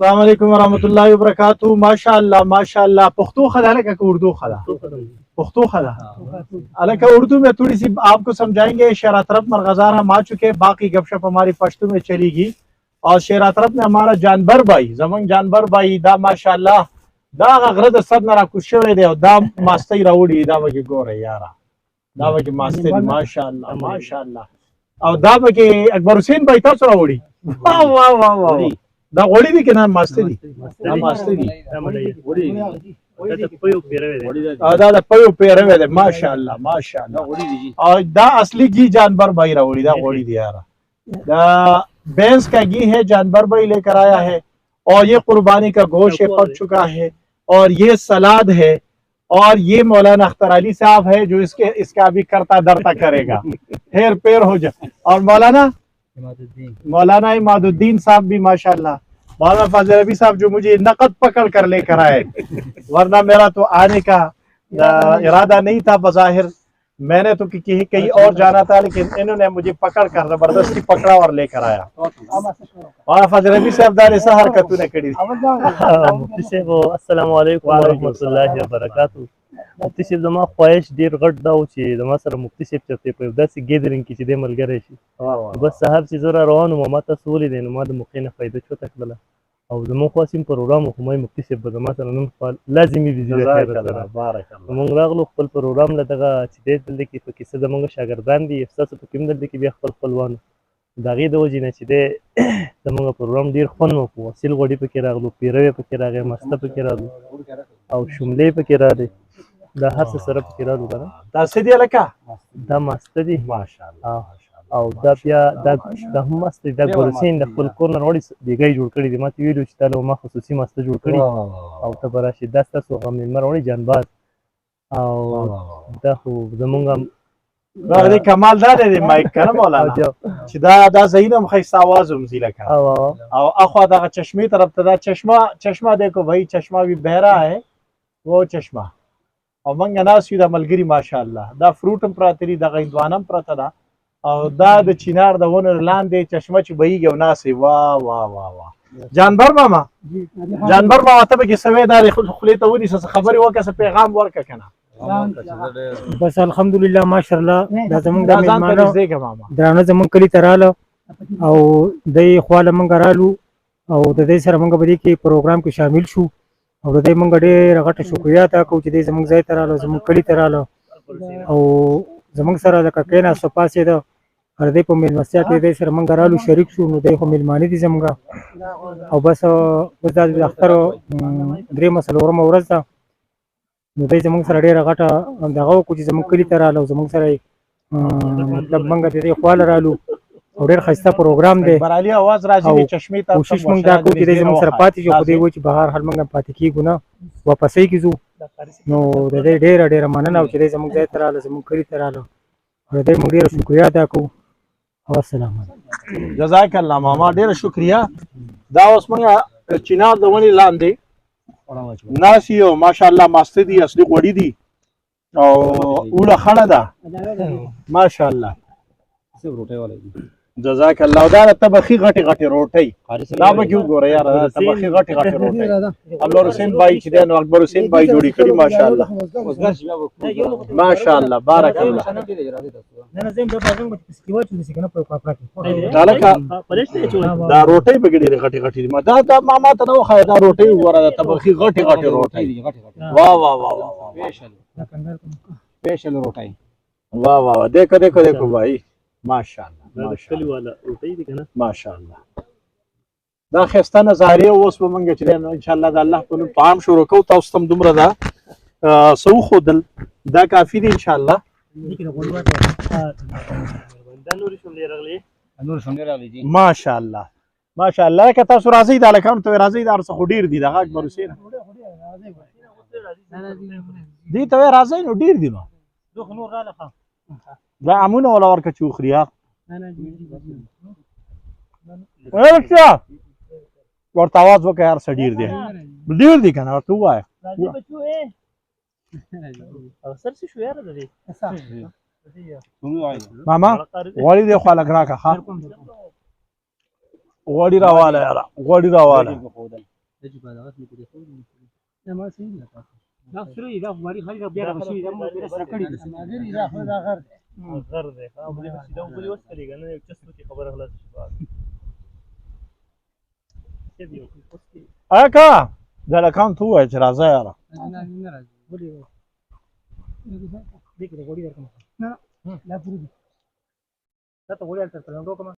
السلام علیکم ورحمۃ اللہ وبرکاتہ. ماشاء اللہ پختو خدا ہے کہ اردو خدا پختو خدا الکہ اردو میں تھوڑی سی آپ کو سمجھائیں گے. شیرا طرف مرغزار ہم آ چکے, باقی گپ شپ ہماری پشتو میں چلی گی. اور شیرا طرف میں ہمارا جانبر بھائی زمن جانبر بھائی دا ماشاء اللہ دا غرد صد نرا کشوے دے دا ماستی راوڑی دا وگی گورے یارا دا وگی ماستی ماشاء اللہ او دا وگی اکبر حسین بھائی تاسو راوڑی واہ واہ واہ واہ دا غوڑی دی کنا ماستی دی دا ماستی دی دا دا پیو پیروے دے ماشاء اللہ اور دا اصلی گھی جانبر بھائی راوڑی دا غوڑی دی یارا. دا بھینس کا گھی ہے جانبر بھائی لے کر آیا ہے اور یہ قربانی کا گوشت پک چکا ہے اور یہ سلاد ہے اور یہ مولانا اختر علی صاحب ہے جو اس کا بھی کرتا درتا کرے گا ہیر پیر ہو جائے. اور مولانا اماد الدین صاحب بھی ماشاءاللہ, مولانا فاضل ربی صاحب جو مجھے نقد پکڑ کر لے کر آئے, ورنہ میرا تو آنے کا ارادہ نہیں تھا بظاہر, میں نے تو کہیں اور جانا تھا لیکن انہوں نے مجھے پکڑ کر زبردستی پکڑا اور لے کر آیا. مولانا فاضل ربی صاحب دار سا حرکتوں نے کری. مفتی صاحب السلام علیکم ورحمۃ اللہ وبرکاتہ. مفتی صاحب زما خواهش ډیر غټ دا و چې زما سره مفتی صاحب چرته په داسې ګیدرینګ کې چې دی ملګری شي. بس صاحب چې زه را روان وم ما تاسو ولیدی نو ما د موقع نه فایده چوته کړله او زموږ خاص پروګرام خو مې مفتی صاحب به زما سره نن لازمي وزیر خیر سره موږ راغلو خپل پروګرام له دغه چې دی دلته کې په کیسه زموږ شاګردان دي ستاسو په کوم دلته کې بیا خپل خپلوان د هغې د وجې نه چې دی زموږ پروګرام ډېر خوند وکړو. اصیل غوړي پکې راغلو, پیروی پکې راغی, مسته پکې راغلو او شملې پکې راغلې, دا هر څه سره پکې راغلو که نه. دا څه دی لکه دا مسته دي ماشاءالله او دا بیا دا هم مست دی. دا ګلحسین د خپل کور نه راوړي بېګۍ جوړ کړي دي. ما ته ویلي چې تا له ما خصوصي مسته جوړ کړي او ته به راشې. دا ستاسو هغه مېلمه راوړي جانباز او دا خو زمونږ دا دې کمال دا دی مایک کنه مولانا چې دا صحیح نه ښایسته آواز هم ځي لکه او اخوا دغه چشمې طرف ته دا چشمه دیکھو بھائی چشمه بھی بہ رہا ہے وہ چشمه او منګه ناس یو د ملګري ماشاءالله دا فروټ هم پراته دي دغه هندوانه هم پرته ده او دا د چینار د ونو لاندې چشمه چې بهیږي او ناسې واه واه واه واه. جانبر ماما ته به کې سوی دا خولې ته ونیسه څه خبرې وکړه څه پیغام ورکړه که نه. بس الحمدلله ماشاءالله دا زمونږ د مېلمانه درانه زمونږ کلي ته راله او دی خواله موږ رالو او د دې سره موږ به دې کې پروګرام کې شامل شو او د دې موږ ډېره غټه شکریا ادا کوو چې دی زموږ ځای ته راله زموږ کلي ته راله او زموږ سره لکه کېناسته پاڅېده او د دې په مېلمستیا کې دی سره موږ رالو شریک شو. نو دی خو مېلمانه دي زموږ او بس دا د اختر درېیمه څلورمه ورځ ده نو دی زموږ سره ډېره غټه دغه وکړو چې زموږ کلي ته راله او زموږ سره مطلب موږ د دې خواله رالو او ډېر ښایسته پروګرام دی او کوشش موږ دا کوو چې دی زموږ سره پاتې شي. خو دی وایي چې بهر حال موږ پاتې کېږو نه واپسۍ کې ځو. نو د دې ډېره مننه او چې دی زموږ ځای ته راله زموږ کلي ته راله او د دې موږ ډېره شکریا ادا کوو. السلام علیکم. جزاک الله ماما ډېره شکریا. دا اوس موږ چینار د ونې لاندې ناست یو ماشاءالله ماسته دي اصلي غوړي دي او اوړه خړه ده ماشاءالله. جزاک الله. او دا د تبخي غټې غټې روټۍ دا به کې وګوره یاره دا تبخي غټې غټې روټۍ اکبر حسین بھائی چې دی نو اکبر حسین بھائی جوړې کړي ماشاءالله بارک الله. دا روټۍ به کې ډېرې غټې غټې دي. دا ماما ته نه وښایه دا روټۍ وګوره دا تبخي غټې غټې روټۍ واه واه واه واه سپیشل روټۍ واه واه دیکھو بھائی ماشاءالله ماشاءالله. دا ښایسته نظارې اوس به موږ چې دی نو انشاءالله د الله په نوم طعام شروع کوو. تاسو ته هم دومره ده څه وښودل دا کافي دي انشاءالله. ماشاءالله ماشاءالله که تاسو راځئ دا هلکانو ته راځئ دا هر څه خو ډېر دي دغه اکبر حسین دې ته وایې راځئ نو ډېر دي نو دا امونه ولا ورکه چې وخوري ورته آواز وکړه هر څه ډېر دي که نه ورته ووایه ماما غوړي دې خوا لږ راکړه ښه غوړي راواله یاره غوړي راواله دا ما صحیح نه دا سره دا مالي خالي بیا راوشي دا مو بیا سره کړی دي دا خو دا غر دی غر دی ها بلې چې دا وبلې اوس کړي کنه یو چس کې خبره خلاص شي بعد څه دی اوس کې اکا دا لکان تو چې راځه یاره نه راځي ولې دې کې غوړي درکم نه لا پوری دا ته غوړي تر څنګه کوم